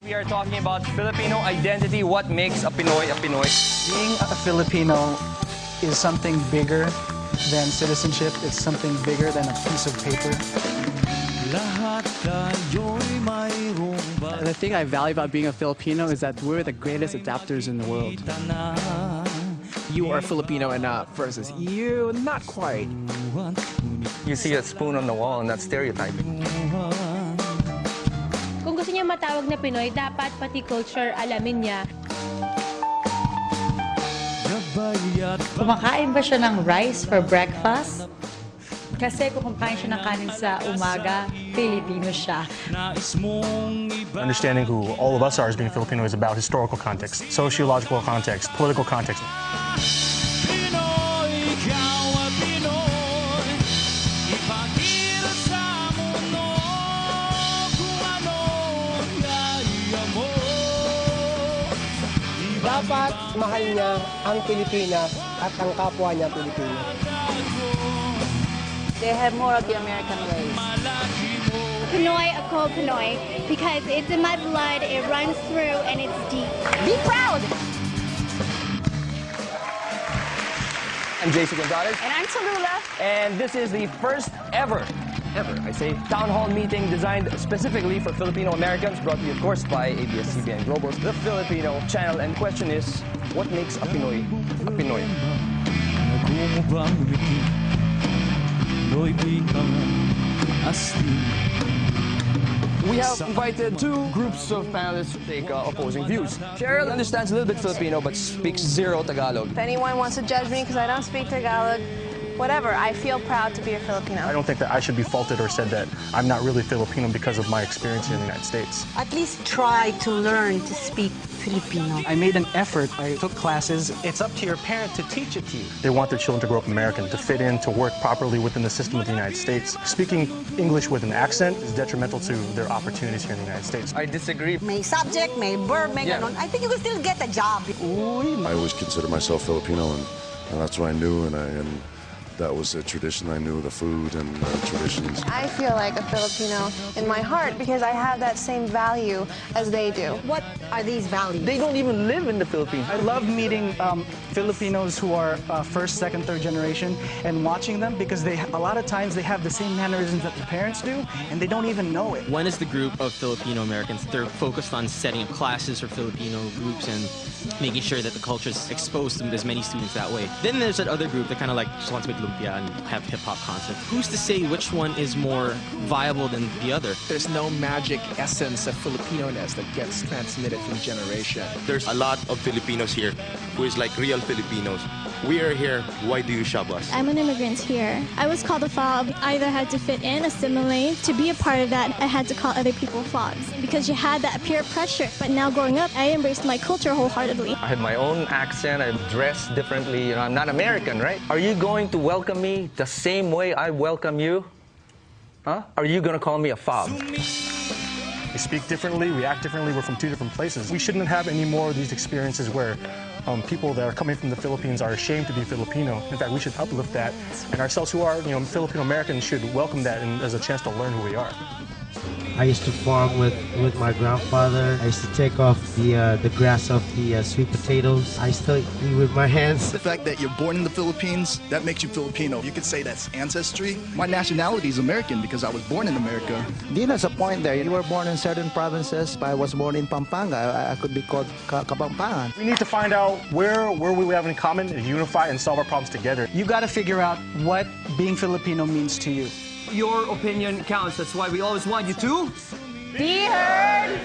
We are talking about Filipino identity. What makes a Pinoy a Pinoy? Being a Filipino is something bigger than citizenship. It's something bigger than a piece of paper. The thing I value about being a Filipino is that we're the greatest adapters in the world. You are Filipino enough versus you, not quite. You see that spoon on the wall and that's stereotyping. Kung gusto niya matawag na Pinoy, dapat pati culture alamin niya. Kumakain ba siya ng rice for breakfast? Kasi kung kumakain siya ng kanin sa umaga, Filipino siya. Understanding who all of us are as being Filipino is about historical context, sociological context, political context. Dapat mahal niya ang Pilipinas at ang kapwa niya Pilipino. They have more of the American ways. Pinoy, I call Pinoy because it's in my blood, it runs through, and it's deep. Be proud! I'm JC Gonzalez. And I'm Tallulah. And this is the first ever, I say, town hall meeting designed specifically for Filipino Americans, brought to you, of course, by ABS-CBN Global's The Filipino Channel. And the question is, what makes a Pinoy a Pinoy? We have invited two groups of panelists to take opposing views. Cheryl understands a little bit Filipino but speaks zero Tagalog. If anyone wants to judge me because I don't speak Tagalog, whatever, I feel proud to be a Filipino. I don't think that I should be faulted or said that I'm not really Filipino because of my experience here in the United States. At least try to learn to speak Filipino. I made an effort. I took classes. It's up to your parent to teach it to you. They want their children to grow up American, to fit in, to work properly within the system of the United States. Speaking English with an accent is detrimental to their opportunities here in the United States. I disagree. May subject, may verb, may ganon. I think you can still get a job. I always consider myself Filipino, and that's what I knew, and that was a tradition. I knew the food and traditions. I feel like a Filipino in my heart because I have that same value as they do. What are these values? They don't even live in the Philippines. I love meeting Filipinos who are first, second, third generation and watching them because a lot of times they have the same mannerisms that their parents do and they don't even know it. One is the group of Filipino Americans. They're focused on setting up classes for Filipino groups and making sure that the culture is exposed to as many students that way. Then there's that other group that kind of like just wants to make lumpia and have hip-hop concerts. Who's to say which one is more viable than the other? There's no magic essence of Filipino-ness that gets transmitted from generation. There's a lot of Filipinos here who is like real Filipinos. We are here, why do you shove us? I'm an immigrant here. I was called a fob. I either had to fit in, assimilate. To be a part of that, I had to call other people fobs because you had that peer pressure. But now growing up, I embraced my culture wholeheartedly. I have my own accent. I dress differently. You know, I'm not American, right? Are you going to welcome me the same way I welcome you? Huh? Are you going to call me a fob? We speak differently, we act differently, we're from two different places. We shouldn't have any more of these experiences where people that are coming from the Philippines are ashamed to be Filipino. In fact, we should uplift that, and ourselves who are, Filipino Americans should welcome that and as a chance to learn who we are. I used to farm with my grandfather. I used to take off the grass off the sweet potatoes. I still eat with my hands. The fact that you're born in the Philippines, that makes you Filipino. You could say that's ancestry. My nationality is American because I was born in America. There's a point there. You were born in certain provinces. I was born in Pampanga. I could be called Kapampangan. We need to find out where we have in common and unify and solve our problems together. You got to figure out what being Filipino means to you. Your opinion counts. That's why we always want you to Be heard,